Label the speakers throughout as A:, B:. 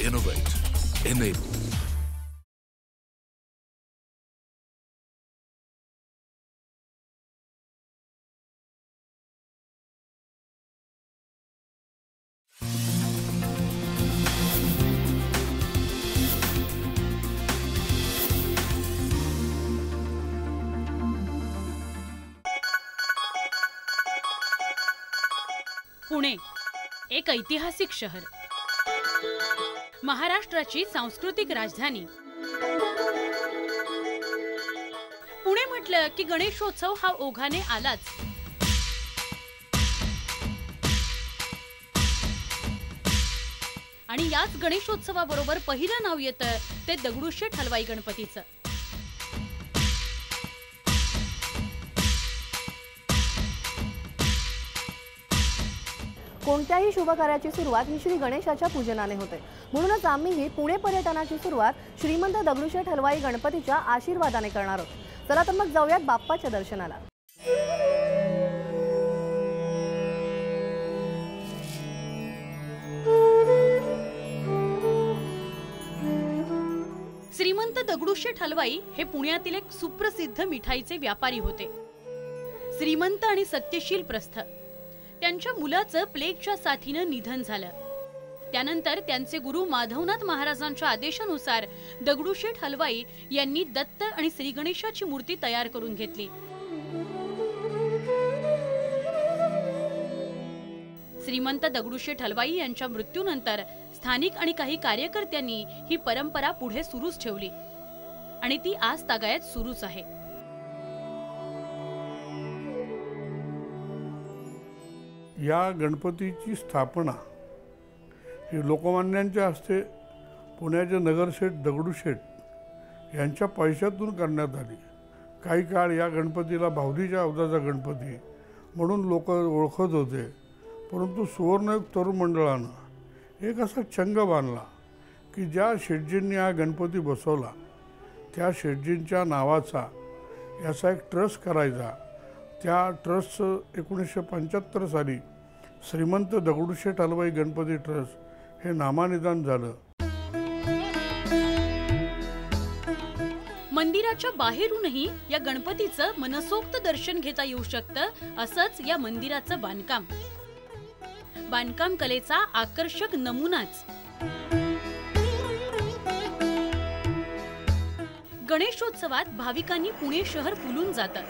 A: Innovate. Enable.
B: Pune एक ऐतिहासिक शहर, महाराष्ट्राची सांस्कृतिक राजधानी. पुणे म्हटलं की गणेशोत्सव हा ओघाने आलाच. आणि याच गणेशोत्सवाबरोबर पहिलं नाव येतं ते दगडूशेठ हलवाई गणपतीचं.
C: कोणत्याही शुभ कार्याची सुरुवात ही श्री गणेशाच्या पूजनाने होते. म्हणूनच आम्हीही पुणे पर्यटनाची सुरुवात श्रीमंत दगडूशेठ हलवाई गणपतीच्या आशीर्वादाने करणार आहोत. चला तर मग जाऊयात बाप्पाच्या दर्शनाला.
B: श्रीमंत दगडूशेठ हलवाई हे पुण्यातील एक सुप्रसिद्ध मिठाईचे व्यापारी होते. श्रीमंत आणि सत्यशील प्रस्थ. त्यांच्या मुलाचं प्लेगच्या साथीनं निधन झालं. त्यानंतर त्यांचे गुरु माधवनाथ महाराजांच्या आदेशानुसार दगडूशेठ हलवाई यांनी दत्त आणि श्री गणेशाची मूर्ती तयार करून घेतली. श्रीमंत दगडूशेठ हलवाई यांच्या मृत्यूनंतर स्थानिक आणि काही कार्यकर्त्यांनी ही परंपरा पुढे सुरूच ठेवली आणि ती आज तागायत सुरूच आहे.
D: या गणपतीची स्थापना ही लोकमान्यांच्या हस्ते पुण्याचे नगरसेठ दगडूशेठ यांच्या पैशातून करण्यात आली. काही काळ या गणपतीला भावलीच्या अवजाचा गणपती म्हणून लोक ओळखत होते. परंतु सुवर्णयुग तरुण मंडळानं एक असा चंग बांधला की ज्या शेटजींनी हा गणपती बसवला त्या शेटजींच्या नावाचा याचा एक ट्रस्ट करायचा. त्या ट्रस्टचं 1975 साली श्रीमंत दगडूशेठ हलवाई गणपती ट्रस्ट हे नामानिदान झालं.
B: मंदिराच्या बाहेरूनही या गणपतीचं मनसोक्त दर्शन घेता येऊ शकतं. असंच या मंदिराचं बांधकाम कलेचा आकर्षक नमुनाच. गणेशोत्सवात भाविकांनी पुणे शहर फुलून जातं.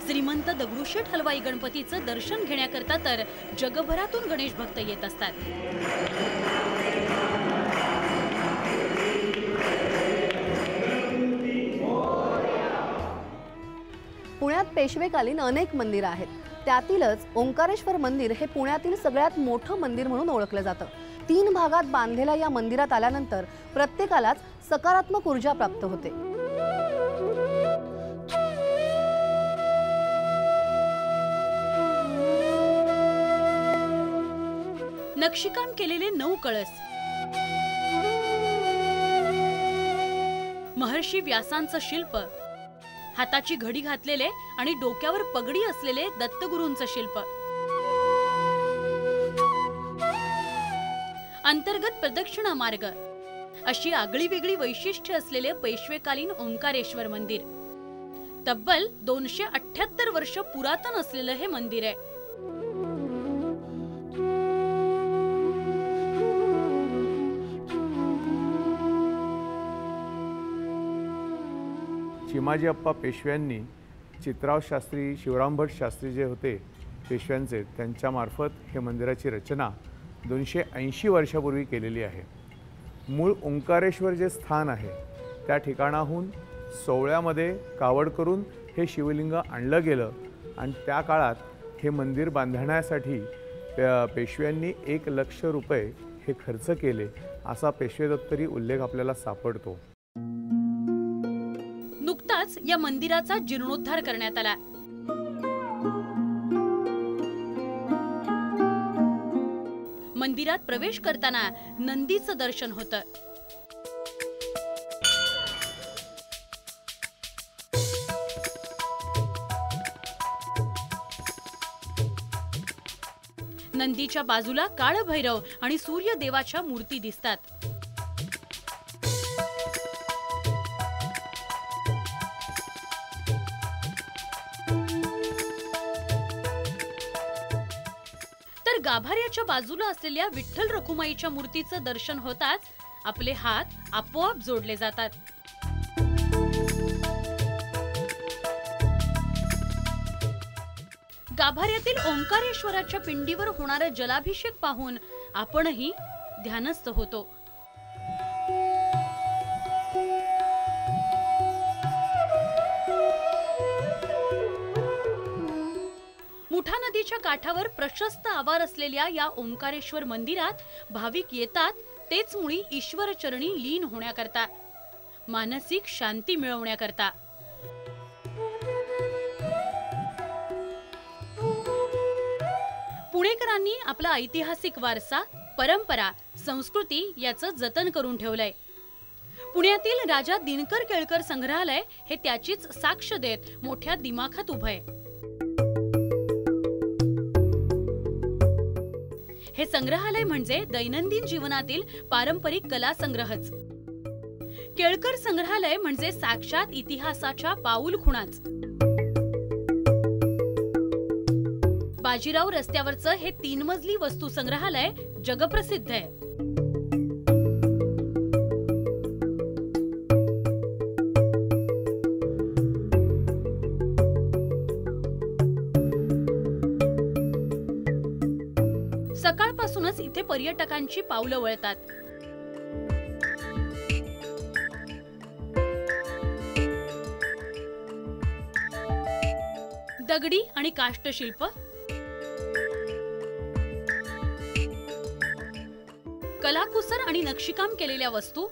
B: श्रीमंत दगडूशेठ हलवाई गणपतीचं दर्शन घेण्याकरता तर जगभरातून गणेश भक्त येत असतात.
C: पुण्यात पेशवेकालीन अनेक मंदिरं आहेत. त्यातीलच ओंकारेश्वर मंदिर हे पुण्यातील सगळ्यात मोठं मंदिर म्हणून ओळखलं जातं. 3 भागात बांधलेल्या या मंदिरात आल्यानंतर प्रत्येकालाच सकारात्मक ऊर्जा प्राप्त होते.
B: नक्षीकाम केलेले 9 कळस, महर्षी व्यासांचं शिल्प, हाताची घडी घातलेले आणि डोक्यावर पगडी असलेले दत्तगुरूंचं शिल्प, अंतर्गत प्रदक्षिणा मार्ग, अशी आगळी वेगळी वैशिष्ट्य असलेले पेशवेकालीन ओंकारेश्वर मंदिर. तब्बल 278 वर्ष पुरातन असलेलं हे मंदिर आहे.
E: चिमाजी अप्पा पेशव्यांनी चित्राव शास्त्री, शिवराम भट शास्त्री जे होते पेशव्यांचे, त्यांच्यामार्फत हे मंदिराची रचना 280 वर्षापूर्वी केलेली आहे. मूळ ओंकारेश्वर जे स्थान आहे त्या ठिकाणाहून सोवळ्यामध्ये कावड करून हे शिवलिंग आणलं गेलं आणि त्या काळात हे मंदिर बांधण्यासाठी पेशव्यांनी 1 लाख रुपये हे खर्च केले असा पेशवेदप्तरी उल्लेख आपल्याला सापडतो.
B: नुकताच या मंदिराचा जीर्णोद्धार करण्यात आला. मंदिरात प्रवेश करताना नंदीचं दर्शन होतं. नंदीच्या बाजूला काळभैरव आणि सूर्यदेवाच्या मूर्ती दिसतात. तर गाभाऱ्याच्या बाजूला असलेल्या विठ्ठल रखुमाईच्या मूर्तीचं दर्शन होताच आपले हात आपोआप जोडले जातात. गाभाऱ्यातील ओंकारेश्वराच्या पिंडीवर होणारा जलाभिषेक पाहून आपणही ध्यानस्थ होतो. मुठा नदीच्या काठावर प्रशस्त आवार असलेल्या या ओंकारेश्वर मंदिरात भाविक येतात तेच मुळी ईश्वर चरणी लीन होण्याकरता, मानसिक शांती मिळवण्याकरता. पुणेकरांनी आपला ऐतिहासिक वारसा, परंपरा, संस्कृती याचं जतन करून ठेवलंय. पुण्यातील राजा दिनकर केळकर संग्रहालय हे त्याचीच साक्ष देत मोठ्या दिमाखात उभंय. हे संग्रहालय म्हणजे दैनंदिन जीवनातील पारंपरिक कला संग्रहच. केळकर संग्रहालय म्हणजे साक्षात इतिहासाच्या पाऊलखुणाच. बाजीराव रस्त्यावरचं हे 3 मजली वस्तू संग्रहालय जगप्रसिद्ध आहे. सकाळपासूनच इथे पर्यटकांची पावलं वळतात. दगडी आणि काष्टशिल्प, कलाकुसर आणि नक्षीकाम केलेल्या वस्तू,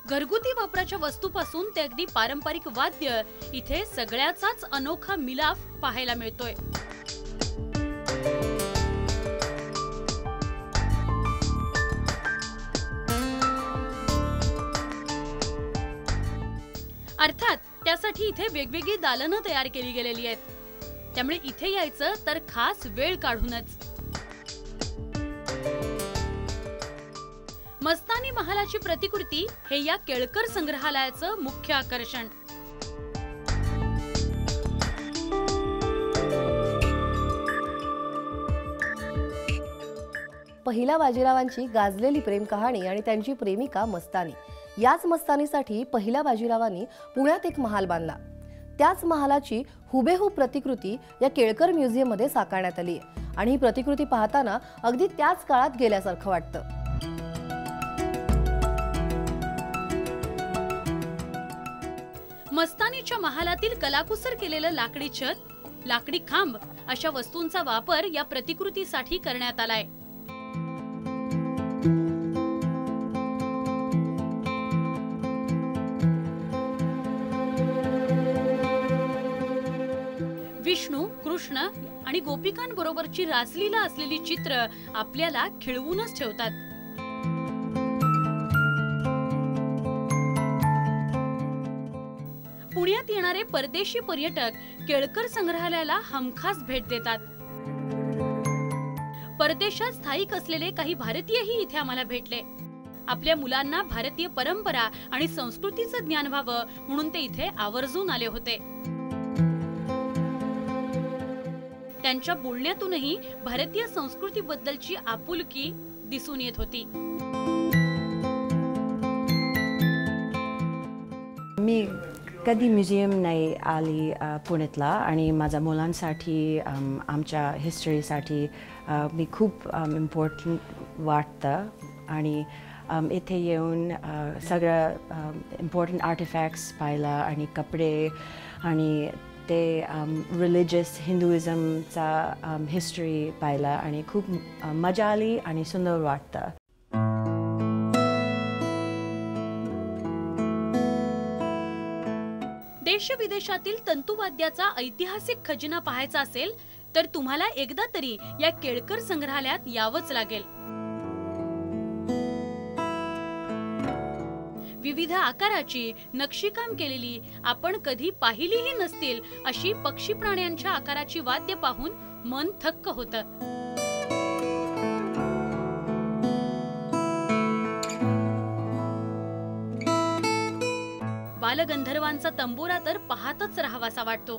B: घरगुती वापराच्या वस्तूपासून ते अगदी पारंपरिक वाद्य, इथे सगळ्याचाच अनोखा मिलाफ पाहायला मिळतोय. अर्थात त्यासाठी इथे वेगवेगळी दालनं तयार केली गेलेली आहेत. त्यामुळे इथे यायचं तर खास वेळ काढूनच. मस्तानी महालाची प्रतिकृती हे या केळकर संग्रहालयाचं मुख्य आकर्षण.
C: पहिल्या बाजीरावांची गाजलेली प्रेम कहाणी आणि त्यांची प्रेमिका मस्तानी. याच मस्तानीसाठी पहिल्या बाजीरावांनी पुण्यात एक महाल बांधला. त्याच महालाची हुबेहूब प्रतिकृती या केळकर म्युझियम मध्ये साकारण्यात आली आहे आणि ही प्रतिकृती पाहताना अगदी त्याच काळात गेल्यासारखं वाटतं.
B: मस्तानीच्या महालातील कलाकुसर केलेलं लाकडी छत, लाकडी खांब अशा वस्तूंचा वापर या प्रतिकृतीसाठी करण्यात आलाय. विष्णू, कृष्ण आणि गोपिकांबरोबरची रासलीला असलेली चित्र आपल्याला खिळवूनच ठेवतात. पुण्यात येणारे परदेशी पर्यटक केळकर संग्रहालयाला हमखास भेट देतात. परदेशात स्थायिक असलेले काही भारतीयही इथे आम्हाला भेटले. आपल्या मुलांना भारतीय परंपरा आणि संस्कृतीचं ज्ञान व्हावं म्हणून ते इथे आवर्जून आले होते. त्यांच्या बोलण्यातूनही भारतीय संस्कृतीबद्दलची आपुलकी दिसून येत होती.
F: मी कधी म्युझियम नाही आली पुण्यातला आणि माझ्या मुलांसाठी आमच्या हिस्टरीसाठी मी खूप इम्पॉर्टंट वाटतं आणि इथे येऊन सगळं इम्पॉर्टंट आर्टिफॅक्ट्स पाहिला आणि कपडे आणि ते रिलिजियस हिंदुइझमचा हिस्ट्री पाहिला आणि खूप मजा आली आणि सुंदर वाटतं.
B: देश विदेशातील तंतुवाद्याचा ऐतिहासिक खजिना पाहायचा असेल तर तुम्हाला एकदा तरी या केळकर संग्रहालयात यावंच लागेल. विविध आकाराची नक्षीकाम केलेली, आपण कधी पाहिलीही नसतील अशी पक्षी प्राण्यांच्या आकाराची वाद्य पाहून मन थक्क होतं. बालगंधर्वांचा तंबोरा तर पाहतच राहावासा वाटतो.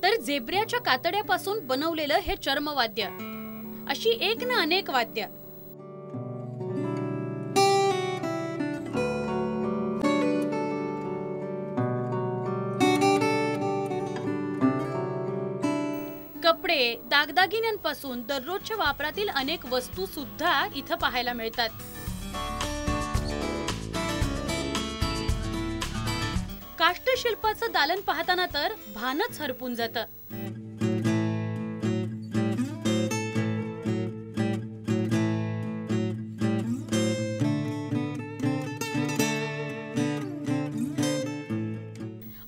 B: तर झेब्र्याच्या कातड्यापासून बनवलेलं हे चर्मवाद्य, अशी एक ना अनेक वाद्य. कपडे, दागदागिन्यांपासून दररोजच्या वापरातील अनेक वस्तू सुद्धा इथं पाहायला मिळतात. काष्ठशिल्पाचं दालन पाहताना तर भानच हरपून जातं.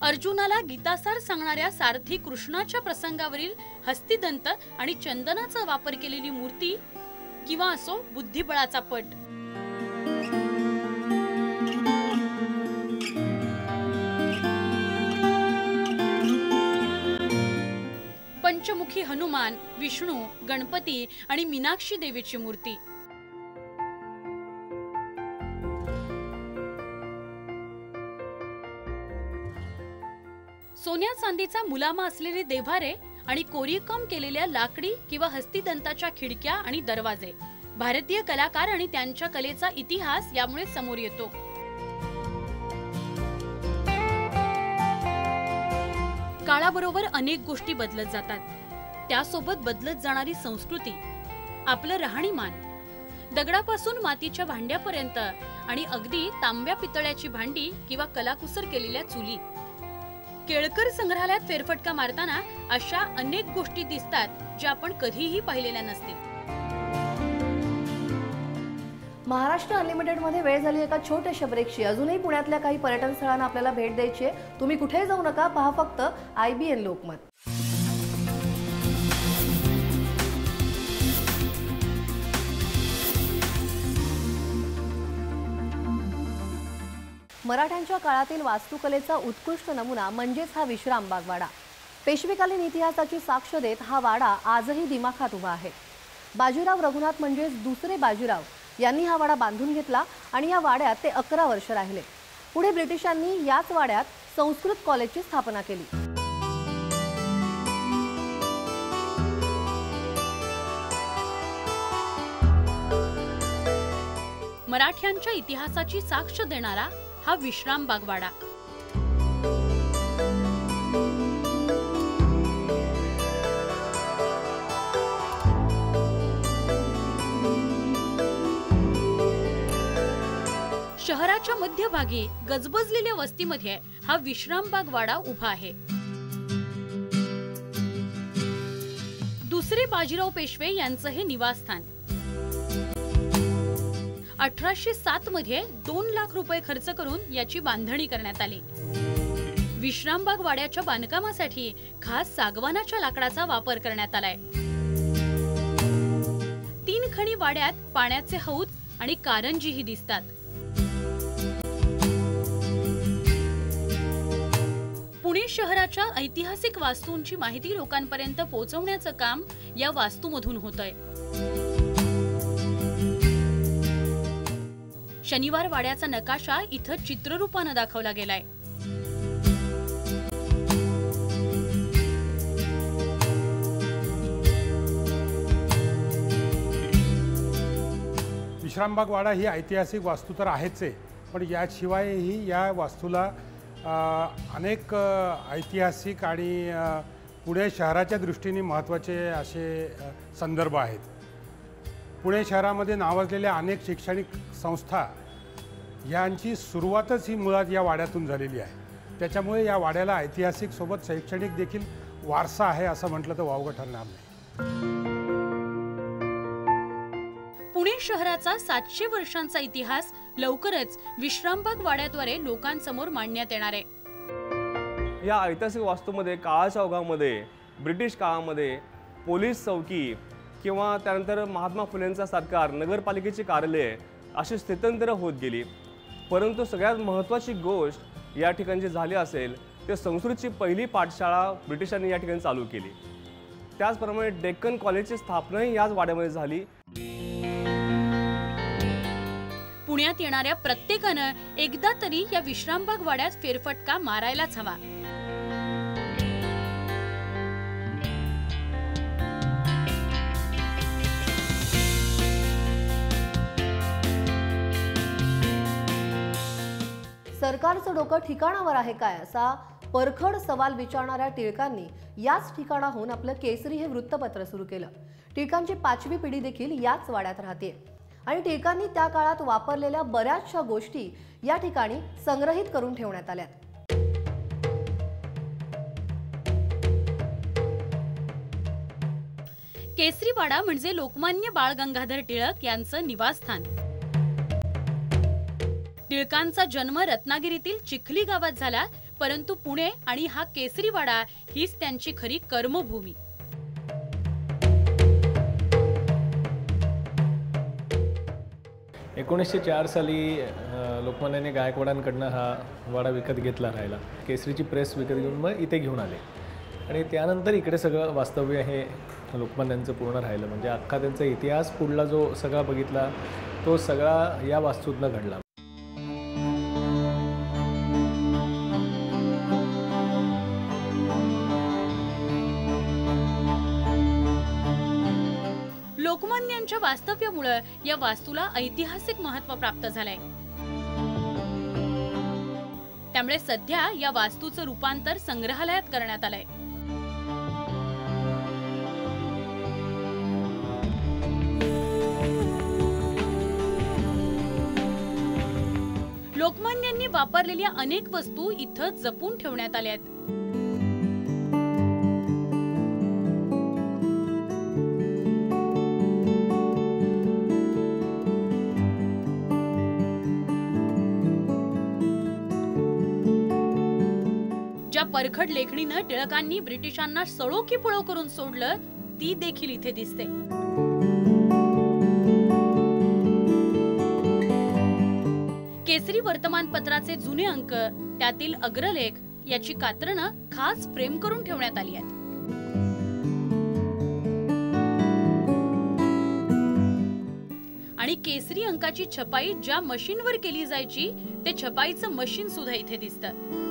B: अर्जुनाला गीतासार सांगणाऱ्या सारथी कृष्णाच्या प्रसंगावरील हस्तिदंत आणि चंदनाचा वापर केलेली मूर्ती, किंवा असो बुद्धिबळाचा पट. पंचमुखी हनुमान, विष्णू, गणपती आणि मीनाक्षी देवीची मूर्ती. सोन्या चांदीचा मुलामा असलेले देव्हारे आणि कोरीवकाम केलेल्या लाकडी किंवा हस्तिदंताच्या खिडक्या आणि दरवाजे. भारतीय कलाकार आणि त्यांच्या कलेचा इतिहास यामुळे समोर येतो. काळाबरोबर अनेक गोष्टी बदलत जातात. त्यासोबत बदलत जाणारी संस्कृती, आपलं राहणीमान, दगडापासून मातीच्या भांड्यापर्यंत आणि अगदी तांब्या पितळ्याची भांडी किंवा कलाकुसर केलेल्या चुली. केळकर संग्रहालयात फेरफटका मारताना अशा अनेक गोष्टी दिसतात ज्या आपण कधीही पाहिलेल्या नसतील.
C: महाराष्ट्र अनलिमिटेड मध्ये वेळ झाली एका छोट्याशा ब्रेकची. अजूनही पुण्यातल्या काही पर्यटन स्थळांना आपल्याला भेट द्यायची आहे. तुम्ही कुठेही जाऊ नका, पहा फक्त IBN लोकमत. मराठ्यांच्या काळातील वास्तुकलेचा उत्कृष्ट नमुना म्हणजेच हा विश्रामबाग वाडा. पेशवेकालीन इतिहासाची साक्ष देत हा वाडा आजही दिमाखात उभा आहे. बाजीराव रघुनाथ म्हणजेच दुसरे बाजीराव यांनी हा वाडा बांधून घेतला आणि या वाड्यात ते 11 वर्ष राहिले. पुढे ब्रिटिशांनी याच वाड्यात संस्कृत कॉलेजची स्थापना केली.
B: मराठ्यांच्या इतिहासाची साक्ष देणारा हा विश्रामबाग वाडा. शहराच्या मध्यभागी गजबजलेल्या वस्तीमध्ये हा विश्रामबाग वाडा उभा आहे. दुसरे बाजीराव पेशवे यांचं हे निवासस्थान. 1807 मध्ये 2 लाख रुपये खर्च करून याची बांधणी करण्यात आली. विश्रामबाग वाड्याच्या बांधकामासाठी खास सागवानाच्या लाकडाचा वापर करण्यात आलाय. 3 खणी वाड्यात पाण्याचे हौद आणि कारंजीही दिसतात. पुणे शहराच्या ऐतिहासिक वास्तूंची माहिती लोकांपर्यंत पोहोचवण्याचं काम या वास्तूमधून होतंय. शनिवार वाड्याचा नकाशा इथं चित्ररूपानं दाखवला गेलाय.
G: विश्रामबाग वाडा ही ऐतिहासिक वास्तू तर आहेच आहे, पण याशिवायही या वास्तूला अनेक ऐतिहासिक आणि पुणे शहराच्या दृष्टीने महत्त्वाचे असे संदर्भ आहेत. पुणे शहरामध्ये नावाजलेल्या अनेक शैक्षणिक संस्था यांची सुरुवातच ही मुळात या वाड्यातून झालेली आहे. त्याच्यामुळे या वाड्याला ऐतिहासिक सोबत शैक्षणिक देखील वारसा आहे असं म्हटलं तर वावगं ठरणार नाही.
B: पुणे शहराचा 700 वर्षांचा इतिहास लवकरच विश्रामबाग वाड्याद्वारे लोकांसमोर मांडण्यात येणार आहे.
H: या ऐतिहासिक वास्तूमध्ये काळाच्या ओघामध्ये ब्रिटिश काळामध्ये पोलीस चौकी किंवा त्यानंतर महात्मा फुलेंचा सरकार, नगरपालिकेची कार्यालये अशी स्थित्यंतर होत गेली। परंतु सगळ्यात महत्त्वाची गोष्ट या ठिकाणी झाली असेल ते संस्कृतची पहिली पाठशाळा ब्रिटिशांनी या ठिकाणी चालू केली। त्याचप्रमाणे डेक्कन कॉलेजची स्थापनाही याच वाड्यामध्ये झाली।
B: पुण्यात येणाऱ्या प्रत्येकानं एकदा तरी या विश्रामबाग वाड्यात फेरफटका मारायलाच हवा।
C: सरकारचं डोकं ठिकाणावर आहे काय असा परखड सवाल विचारणाऱ्या टिळकांनी याच ठिकाणाहून आपलं केसरी हे वृत्तपत्र सुरू केलं। टिळकांची 5वी पिढी देखील याच वाड्यात राहते आणि टिळकांनी त्या काळात वापरलेल्या बऱ्याचशा गोष्टी या ठिकाणी संग्रहित करून ठेवण्यात आल्यात।
B: केसरीवाडा म्हणजे लोकमान्य बाळ गंगाधर टिळक यांचं निवासस्थान। टिळकांचा जन्म रत्नागिरीतील चिखली गावात झाला, परंतु पुणे आणि हा केसरीवाडा हीच त्यांची खरी कर्मभूमी।
I: एकोणीसशे 4 साली लोकमान्याने गायकवाडांकडनं हा वाडा विकत घेतला राहिला। केसरीची प्रेस विकत घेऊन मग इथे घेऊन आले आणि त्यानंतर इकडे सगळं वास्तव्य हे लोकमान्यांचं पूर्ण राहिलं। म्हणजे अख्खा त्यांचा इतिहास पुढला जो सगळा बघितला तो सगळा या वास्तूतनं घडला।
B: लोकमान्यांच्या वास्तव्यामुळे या वास्तूला ऐतिहासिक महत्त्व प्राप्त झालंय। त्यामुळे सध्या या वास्तूचं रूपांतर संग्रहालयात करण्यात आलंय। लोकमान्यांनी वापरलेल्या अनेक वस्तू इथं जपून ठेवण्यात आल्या आहेत। ज्या परखड लेखणीनं टिळकांनी ब्रिटिशांना सळो की पळो करून सोडलं ती देखील इथे दिसते। केसरी वर्तमानपत्राचे जुने अंक, त्यातील अग्रलेख याची कात्रणं खास फ्रेम करून ठेवण्यात आली आहेत। आणि केसरी अंकाची छपाई ज्या मशीनवर केली जायची ते छपाईचं मशीन सुद्धा इथे दिसतं।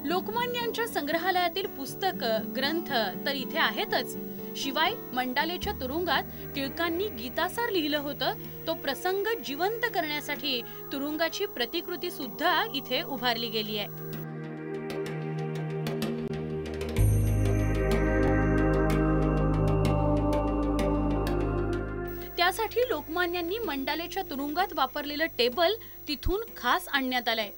B: लोकमान्यांच्या संग्रहालयातील पुस्तकं, ग्रंथ तर इथे आहेतच, शिवाय मंडालेच्या तुरुंगात टिळकांनी गीतासार लिहिलं होतं तो प्रसंग जिवंत करण्यासाठी तुरुंगाची प्रतिकृती सुद्धा इथे उभारली गेली आहे। त्यासाठी लोकमान्यांनी मंडालेच्या तुरुंगात वापरलेलं टेबल तिथून खास आणण्यात आलंय।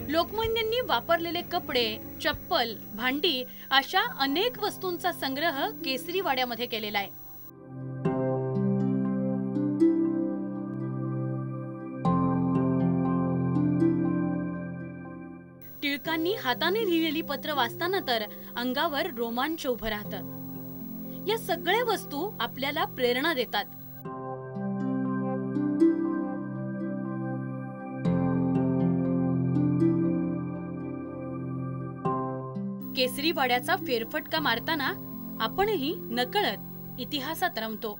B: लोकमान्यांनी वापरलेले कपडे, चप्पल, भांडी अशा अनेक वस्तूंचा संग्रह केसरीवाड्यामध्ये केलेला आहे। टिळकांनी हाताने लिहिलेली पत्र वाचताना तर अंगावर रोमांच उभं राहतं। या सगळ्या वस्तू आपल्याला प्रेरणा देतात। केसरीवाड्याचा फेरफटका मारताना आपणही नकळत इतिहासात रमतो।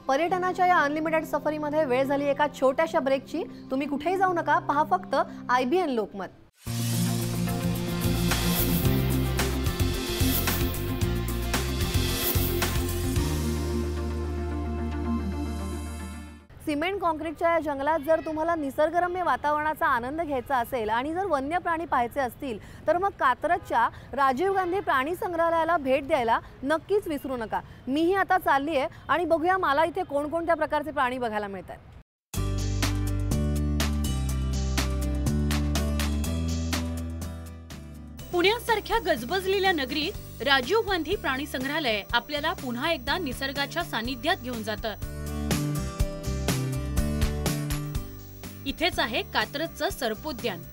C: पर्यटनाच्या या अनलिमिटेड सफरीमध्ये वेळ झाली एका छोट्याशा ब्रेकची। तुम्ही कुठेही जाऊ नका, पहा फक्त IBN लोकमत। सिमेंट कॉन्क्रीटच्या या जंगलात जर तुम्हाला निसर्गरम्य वातावरणाचा आनंद घ्यायचा असेल आणि जर वन्य प्राणी पाहायचे असतील तर मग कात्रजच्या राजीव गांधी प्राणी संग्रहालयाला भेट द्यायला नक्कीच विसरू नका। मीही आता चालली आहे आणि बघूया मला इथे कोणकोणत्या प्रकारचे प्राणी बघायला मिळतात।
B: पुण्यासारख्या गजबजलेल्या नगरीत राजीव गांधी प्राणी संग्रहालय आपल्याला पुन्हा एकदा निसर्गाच्या सानिध्यात घेऊन जातं. इथेच आहे कात्रजचं सर्पोद्यान.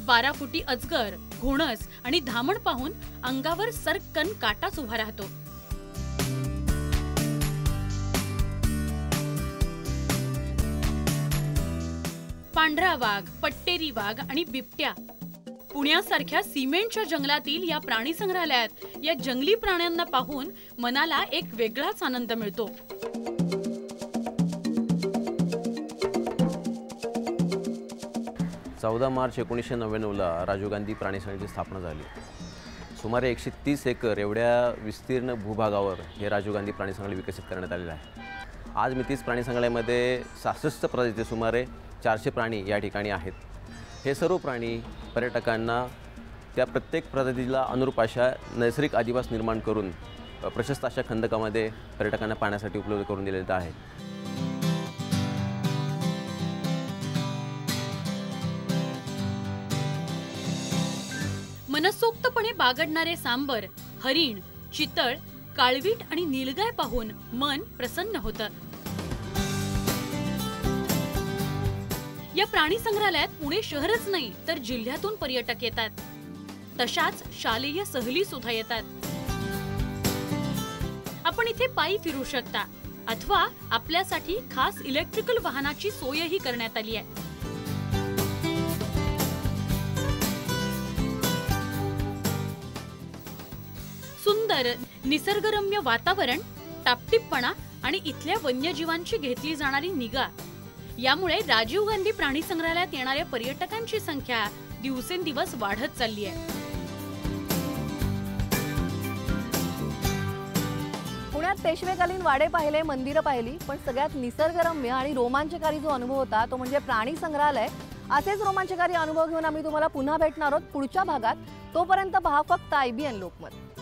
B: बारा फुटी अजगर, घोणस आणि धामण पाहून अंगावर सरकन काटाच उभा राहतो. पांढरा वाघ, पट्टेरी वाघ आणि बिबट्या. पुण्यासारख्या सिमेंटच्या जंगलातील या प्राणी संग्रहालयात या जंगली प्राण्यांना पाहून मनाला एक वेगळाच आनंद मिळतो.
J: मार्च 1999 राजीव गांधी प्राणी संग्रहालयाची स्थापना झाली. सुमारे 130 एकर एवढ्या विस्तीर्ण भूभागावर हे राजीव गांधी प्राणी संग्रहालय विकसित करण्यात आलेलं आहे. आज मी 30 प्राणी संग्रहालयामध्ये 66 प्रजातीचे सुमारे 400 प्राणी या ठिकाणी आहेत. हे सर्व प्राणी पर्यटकांना त्या प्रत्येक प्रजातीला अनुरूप अशा नैसर्गिक अधिवास निर्माण करून प्रशस्त अशा खंदकामध्ये पर्यटकांना पाहण्यासाठी उपलब्ध करून दिलेलं आहे.
B: मनसोक्तपणे बागडणारे सांबर, हरिण, चितळ, काळवीट आणि नीलगाय पाहून मन प्रसन्न होतं. या प्राणी संग्रहालयात पुणे शहरच नाही तर जिल्ह्यातून पर्यटक येतात. तशाच शालेय सहली सुद्धा येतात. आपण इथे पायी फिरू शकता अथवा आपल्यासाठी खास इलेक्ट्रिकल वाहनाची सोयही करण्यात आली आहे. सुंदर निसर्गरम्य वातावरण, टापटीपणा आणि इथल्या वन्यजीवांची घेतली जाणारी निगा यामुळे राजीव गांधी प्राणी संग्रहालयात येणाऱ्या पर्यटकांची संख्या दिवसेंदिवस वाढत चालली आहे.
C: पुण्यात पेशवेकालीन वाडे पाहिले, मंदिरं पाहिली, पण सगळ्यात निसर्गरम्य आणि रोमांचकारी जो अनुभव होता तो म्हणजे प्राणी संग्रहालय. असेच रोमांचकारी अनुभव घेऊन आम्ही तुम्हाला पुन्हा भेटणार आहोत पुढच्या भागात. तोपर्यंत पहा फक्त IBN लोकमत.